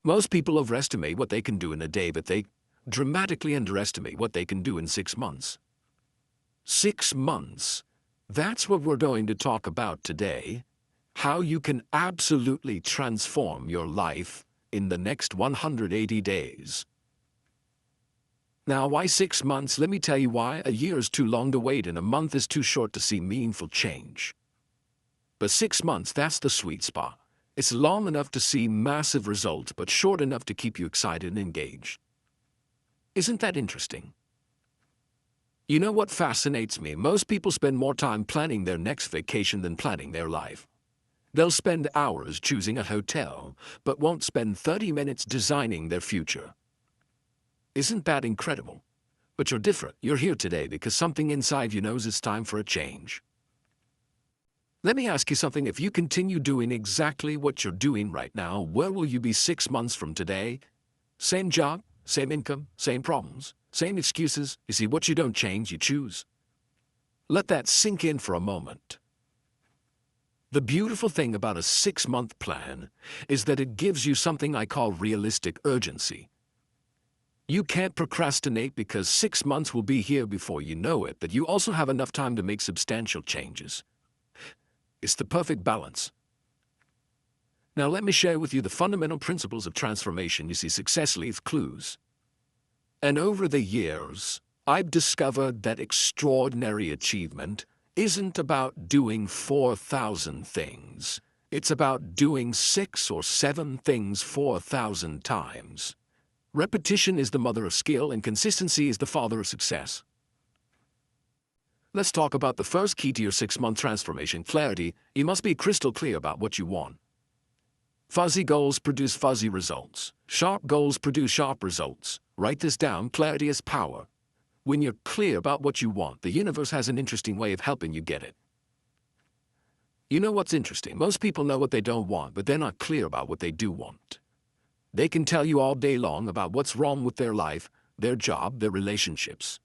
Most people overestimate what they can do in a day, but they dramatically underestimate what they can do in 6 months. 6 months. That's what we're going to talk about today. How you can absolutely transform your life in the next 180 days. Now, why 6 months? Let me tell you why. A year is too long to wait and a month is too short to see meaningful change. But 6 months, that's the sweet spot. It's long enough to see massive results, but short enough to keep you excited and engaged. Isn't that interesting? You know what fascinates me? Most people spend more time planning their next vacation than planning their life. They'll spend hours choosing a hotel, but won't spend 30 minutes designing their future. Isn't that incredible? But you're different. You're here today because something inside you knows it's time for a change. Let me ask you something. If you continue doing exactly what you're doing right now, where will you be 6 months from today? Same job, same income, same problems, same excuses. You see, what you don't change, you choose. Let that sink in for a moment. The beautiful thing about a 6-month plan is that it gives you something I call realistic urgency. You can't procrastinate because 6 months will be here before you know it, but you also have enough time to make substantial changes. It's the perfect balance. Now let me share with you the fundamental principles of transformation. You see, success leaves clues. And over the years, I've discovered that extraordinary achievement isn't about doing 4,000 things. It's about doing 6 or 7 things 4,000 times. Repetition is the mother of skill, and consistency is the father of success. Let's talk about the first key to your 6-month transformation: clarity. You must be crystal clear about what you want. Fuzzy goals produce fuzzy results. Sharp goals produce sharp results. Write this down. Clarity is power. When you're clear about what you want, the universe has an interesting way of helping you get it. You know what's interesting? Most people know what they don't want, but they're not clear about what they do want. They can tell you all day long about what's wrong with their life, their job, their relationships.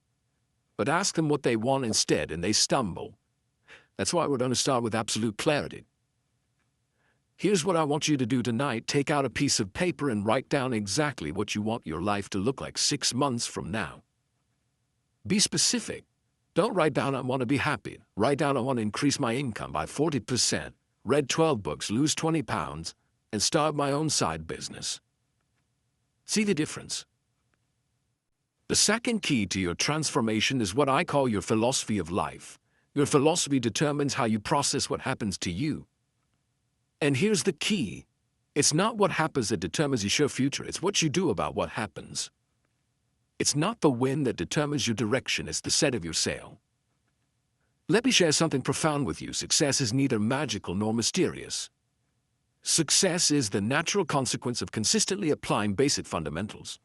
But ask them what they want instead, and they stumble. That's why we're going to start with absolute clarity. Here's what I want you to do tonight. Take out a piece of paper and write down exactly what you want your life to look like 6 months from now. Be specific. Don't write down, I want to be happy. Write down, I want to increase my income by 40%, read 12 books, lose 20 pounds, and start my own side business. See the difference? The second key to your transformation is what I call your philosophy of life. Your philosophy determines how you process what happens to you. And here's the key. It's not what happens that determines your sure future. It's what you do about what happens. It's not the wind that determines your direction. It's the set of your sail. Let me share something profound with you. Success is neither magical nor mysterious. Success is the natural consequence of consistently applying basic fundamentals.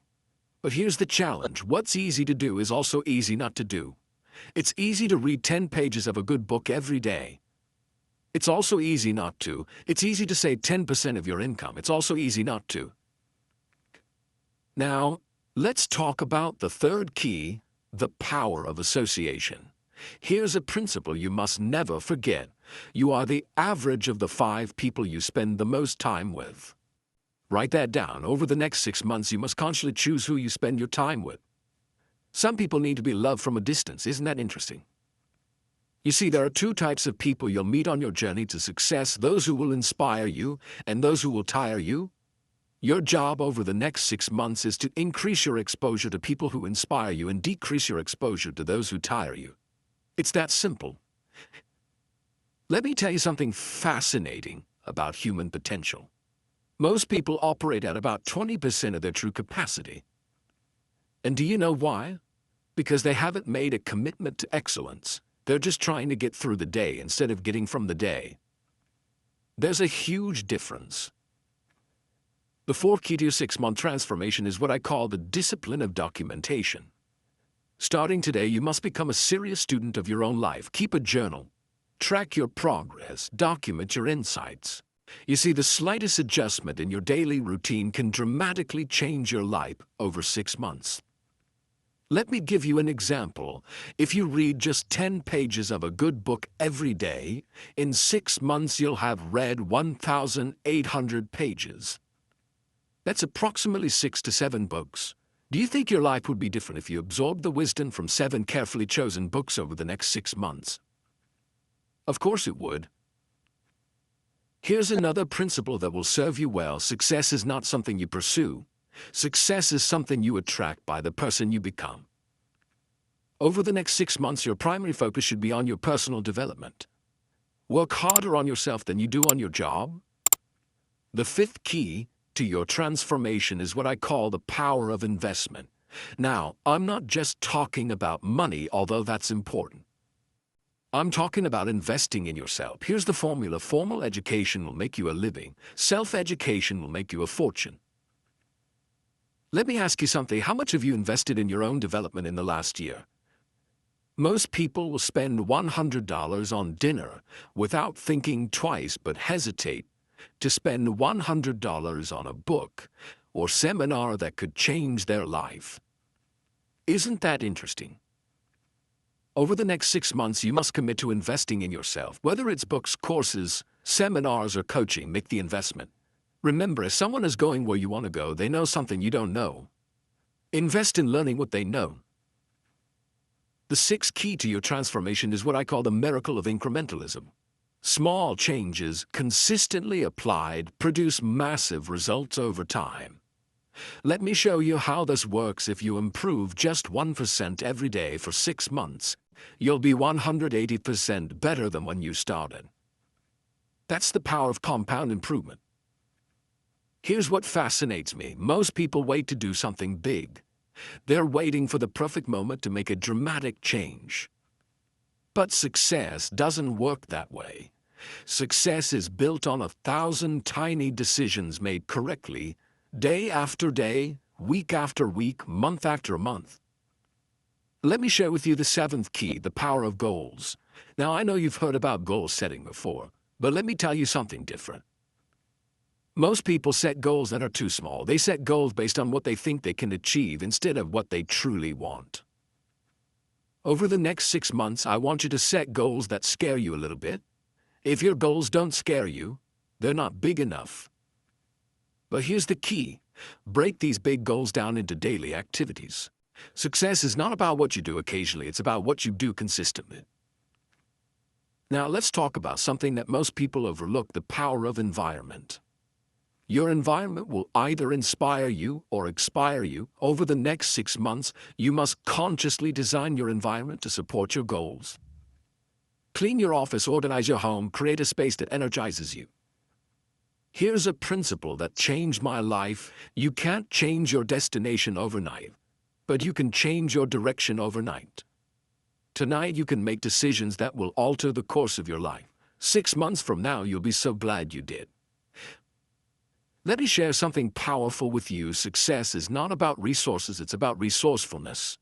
But here's the challenge. What's easy to do is also easy not to do. It's easy to read 10 pages of a good book every day. It's also easy not to. It's easy to save 10% of your income. It's also easy not to. Now, let's talk about the third key, the power of association. Here's a principle you must never forget. You are the average of the 5 people you spend the most time with. Write that down. Over the next 6 months, you must consciously choose who you spend your time with. Some people need to be loved from a distance. Isn't that interesting? You see, there are 2 types of people you'll meet on your journey to success: those who will inspire you and those who will tire you. Your job over the next 6 months is to increase your exposure to people who inspire you and decrease your exposure to those who tire you. It's that simple. Let me tell you something fascinating about human potential. Most people operate at about 20% of their true capacity. And do you know why? Because they haven't made a commitment to excellence. They're just trying to get through the day instead of getting from the day. There's a huge difference. The fourth key to your 6-month transformation is what I call the discipline of documentation. Starting today, you must become a serious student of your own life. Keep a journal. Track your progress. Document your insights. You see, the slightest adjustment in your daily routine can dramatically change your life over 6 months. Let me give you an example. If you read just 10 pages of a good book every day, in 6 months you'll have read 1,800 pages. That's approximately 6 to 7 books. Do you think your life would be different if you absorbed the wisdom from 7 carefully chosen books over the next 6 months? Of course it would. Here's another principle that will serve you well. Success is not something you pursue. Success is something you attract by the person you become. Over the next 6 months, your primary focus should be on your personal development. Work harder on yourself than you do on your job. The 5th key to your transformation is what I call the power of investment. Now, I'm not just talking about money, although that's important. I'm talking about investing in yourself. Here's the formula. Formal education will make you a living. Self-education will make you a fortune. Let me ask you something. How much have you invested in your own development in the last year? Most people will spend $100 on dinner without thinking twice, but hesitate to spend $100 on a book or seminar that could change their life. Isn't that interesting? Over the next 6 months, you must commit to investing in yourself. Whether it's books, courses, seminars, or coaching, make the investment. Remember, if someone is going where you want to go, they know something you don't know. Invest in learning what they know. The 6th key to your transformation is what I call the miracle of incrementalism. Small changes, consistently applied, produce massive results over time. Let me show you how this works. If you improve just 1% every day for 6 months, you'll be 180% better than when you started. That's the power of compound improvement. Here's what fascinates me. Most people wait to do something big. They're waiting for the perfect moment to make a dramatic change. But success doesn't work that way. Success is built on 1,000 tiny decisions made correctly, day after day, week after week, month after month. Let me share with you the 7th key, the power of goals. Now, I know you've heard about goal setting before, but let me tell you something different. Most people set goals that are too small. They set goals based on what they think they can achieve instead of what they truly want. Over the next 6 months, I want you to set goals that scare you a little bit. If your goals don't scare you, they're not big enough. But here's the key. Break these big goals down into daily activities. Success is not about what you do occasionally, it's about what you do consistently. Now let's talk about something that most people overlook, the power of environment. Your environment will either inspire you or expire you. Over the next 6 months, you must consciously design your environment to support your goals. Clean your office, organize your home, create a space that energizes you. Here's a principle that changed my life. You can't change your destination overnight, but you can change your direction overnight. Tonight you can make decisions that will alter the course of your life. 6 months from now, you'll be so glad you did. Let me share something powerful with you. Success is not about resources, it's about resourcefulness.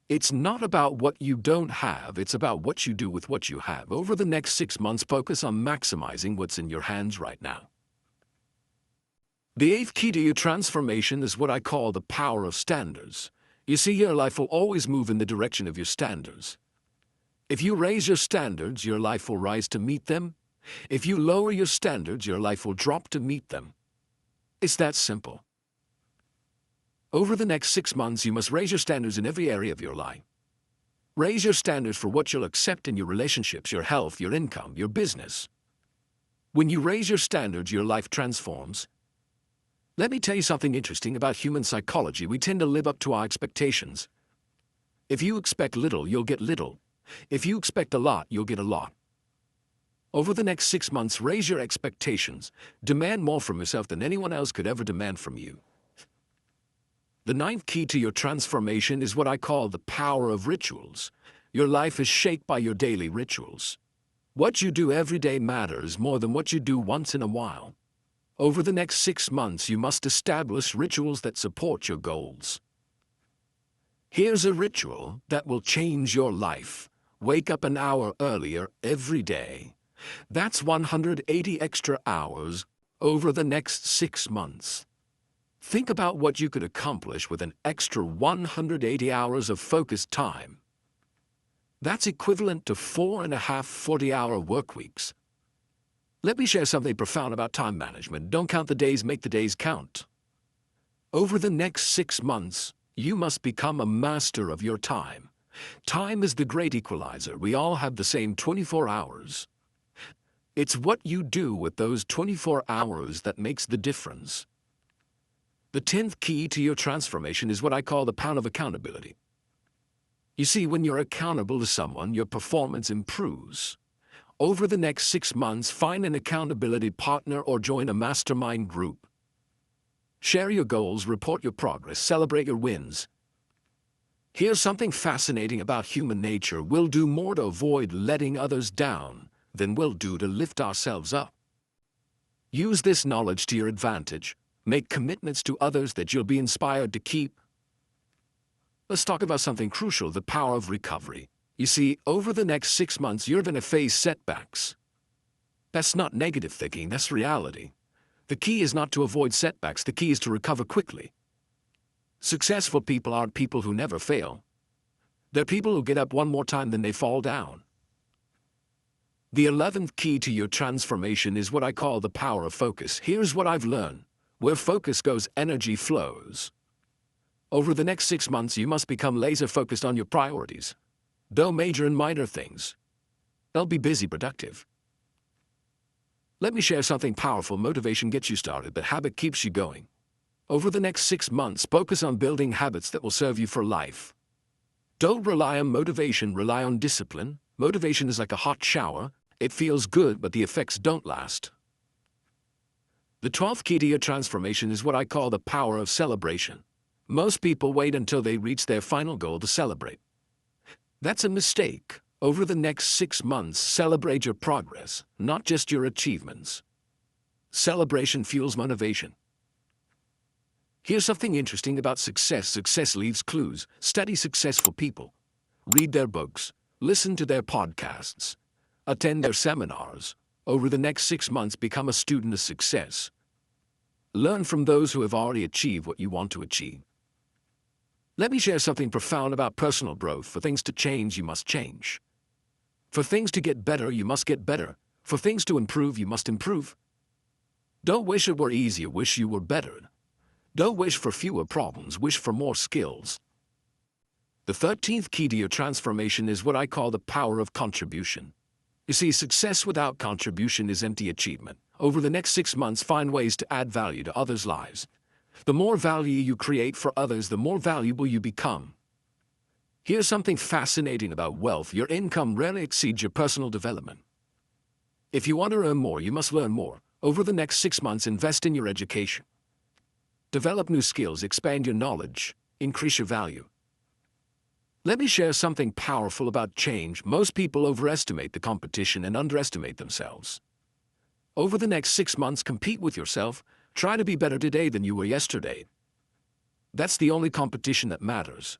It's not about what you don't have, it's about what you do with what you have. Over the next 6 months, focus on maximizing what's in your hands right now. The 8th key to your transformation is what I call the power of standards. You see, your life will always move in the direction of your standards. If you raise your standards, your life will rise to meet them. If you lower your standards, your life will drop to meet them. It's that simple. Over the next 6 months, you must raise your standards in every area of your life. Raise your standards for what you'll accept in your relationships, your health, your income, your business. When you raise your standards, your life transforms. Let me tell you something interesting about human psychology. We tend to live up to our expectations. If you expect little, you'll get little. If you expect a lot, you'll get a lot. Over the next 6 months, raise your expectations. Demand more from yourself than anyone else could ever demand from you. The 9th key to your transformation is what I call the power of rituals. Your life is shaped by your daily rituals. What you do every day matters more than what you do once in a while. Over the next 6 months, you must establish rituals that support your goals. Here's a ritual that will change your life. Wake up an hour earlier every day. That's 180 extra hours over the next 6 months. Think about what you could accomplish with an extra 180 hours of focused time. That's equivalent to 4.5 40-hour work weeks. Let me share something profound about time management. Don't count the days, make the days count. Over the next 6 months, you must become a master of your time. Time is the great equalizer. We all have the same 24 hours. It's what you do with those 24 hours that makes the difference. The 10th key to your transformation is what I call the power of accountability. You see, when you're accountable to someone, your performance improves. Over the next 6 months, find an accountability partner or join a mastermind group. Share your goals, report your progress, celebrate your wins. Here's something fascinating about human nature. We'll do more to avoid letting others down than we'll do to lift ourselves up. Use this knowledge to your advantage. Make commitments to others that you'll be inspired to keep. Let's talk about something crucial, the power of recovery. You see, over the next 6 months, you're going to face setbacks. That's not negative thinking, that's reality. The key is not to avoid setbacks, the key is to recover quickly. Successful people aren't people who never fail. They're people who get up one more time than they fall down. The 11th key to your transformation is what I call the power of focus. Here's what I've learned. Where focus goes, energy flows. Over the next 6 months, you must become laser-focused on your priorities. Don't major in minor things. They'll be busy, productive. Let me share something powerful. Motivation gets you started, but habit keeps you going. Over the next 6 months, focus on building habits that will serve you for life. Don't rely on motivation, rely on discipline. Motivation is like a hot shower. It feels good, but the effects don't last. The 12th key to your transformation is what I call the power of celebration. Most people wait until they reach their final goal to celebrate. That's a mistake. Over the next 6 months, celebrate your progress, not just your achievements. Celebration fuels motivation. Here's something interesting about success. Success leaves clues. Study successful people. Read their books. Listen to their podcasts. Attend their seminars. Over the next 6 months, become a student of success. Learn from those who have already achieved what you want to achieve. Let me share something profound about personal growth. For things to change, you must change. For things to get better, you must get better. For things to improve, you must improve. Don't wish it were easier, wish you were better. Don't wish for fewer problems, wish for more skills. The 13th key to your transformation is what I call the power of contribution. You see, success without contribution is empty achievement. Over the next 6 months, find ways to add value to others' lives. The more value you create for others, the more valuable you become. Here's something fascinating about wealth. Your income rarely exceeds your personal development. If you want to earn more, you must learn more. Over the next 6 months, invest in your education. Develop new skills, expand your knowledge, increase your value. Let me share something powerful about change. Most people overestimate the competition and underestimate themselves. Over the next 6 months, compete with yourself. Try to be better today than you were yesterday. That's the only competition that matters.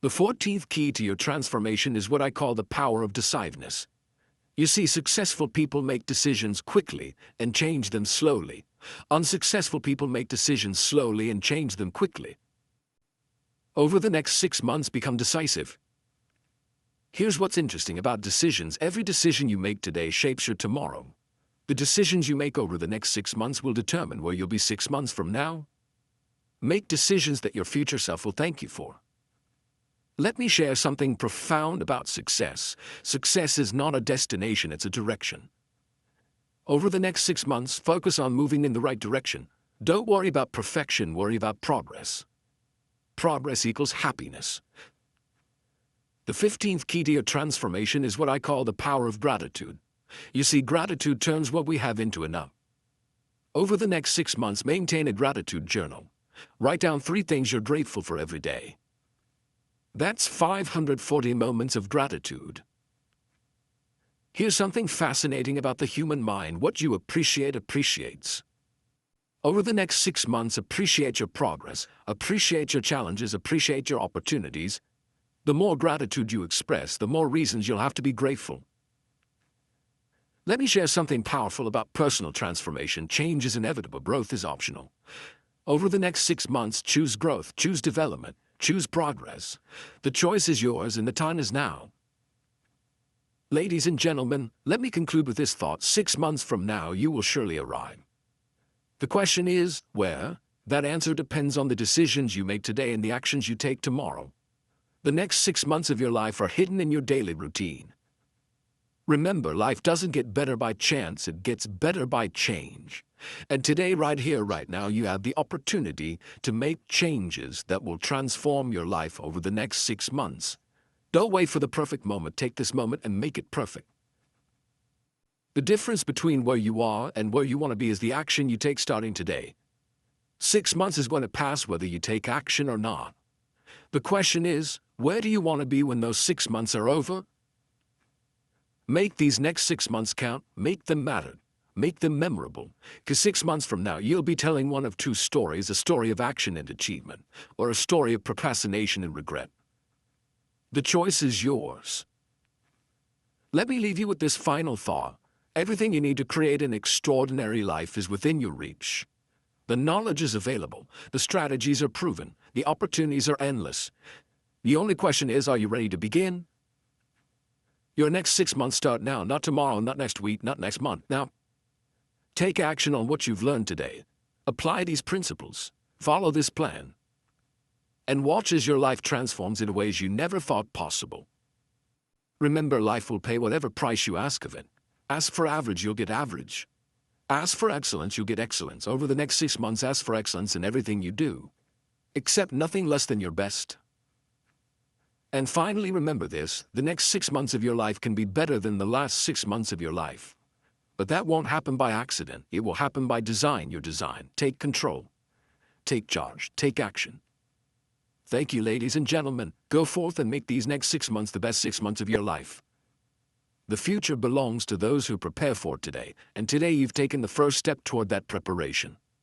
The 14th key to your transformation is what I call the power of decisiveness. You see, successful people make decisions quickly and change them slowly. Unsuccessful people make decisions slowly and change them quickly. Over the next 6 months, become decisive. Here's what's interesting about decisions. Every decision you make today shapes your tomorrow. The decisions you make over the next 6 months will determine where you'll be 6 months from now. Make decisions that your future self will thank you for. Let me share something profound about success. Success is not a destination, it's a direction. Over the next 6 months, focus on moving in the right direction. Don't worry about perfection, worry about progress. Progress equals happiness. The 15th key to your transformation is what I call the power of gratitude. You see, gratitude turns what we have into enough. Over the next 6 months, maintain a gratitude journal. Write down 3 things you're grateful for every day. That's 540 moments of gratitude. Here's something fascinating about the human mind. What you appreciate appreciates. Over the next 6 months, appreciate your progress, appreciate your challenges, appreciate your opportunities. The more gratitude you express, the more reasons you'll have to be grateful. Let me share something powerful about personal transformation. Change is inevitable, growth is optional. Over the next 6 months, choose growth, choose development, choose progress. The choice is yours and the time is now. Ladies and gentlemen, let me conclude with this thought. 6 months from now, you will surely arrive. The question is, where? That answer depends on the decisions you make today and the actions you take tomorrow. The next 6 months of your life are hidden in your daily routine. Remember, life doesn't get better by chance, it gets better by change. And today, right here, right now, you have the opportunity to make changes that will transform your life over the next 6 months. Don't wait for the perfect moment. Take this moment and make it perfect. The difference between where you are and where you want to be is the action you take starting today. 6 months is going to pass whether you take action or not. The question is, where do you want to be when those 6 months are over? Make these next 6 months count. Make them matter. Make them memorable. Because 6 months from now, you'll be telling one of two stories, a story of action and achievement, or a story of procrastination and regret. The choice is yours. Let me leave you with this final thought. Everything you need to create an extraordinary life is within your reach. The knowledge is available. The strategies are proven. The opportunities are endless. The only question is, are you ready to begin? Your next 6 months start now, not tomorrow, not next week, not next month. Now, take action on what you've learned today. Apply these principles. Follow this plan. And watch as your life transforms in ways you never thought possible. Remember, life will pay whatever price you ask of it. Ask for average, you'll get average. Ask for excellence, you'll get excellence. Over the next 6 months, ask for excellence in everything you do. Accept nothing less than your best. And finally, remember this, the next 6 months of your life can be better than the last 6 months of your life. But that won't happen by accident. It will happen by design. Your design. Take control. Take charge. Take action. Thank you, ladies and gentlemen. Go forth and make these next 6 months the best 6 months of your life. The future belongs to those who prepare for it today, and today you've taken the first step toward that preparation.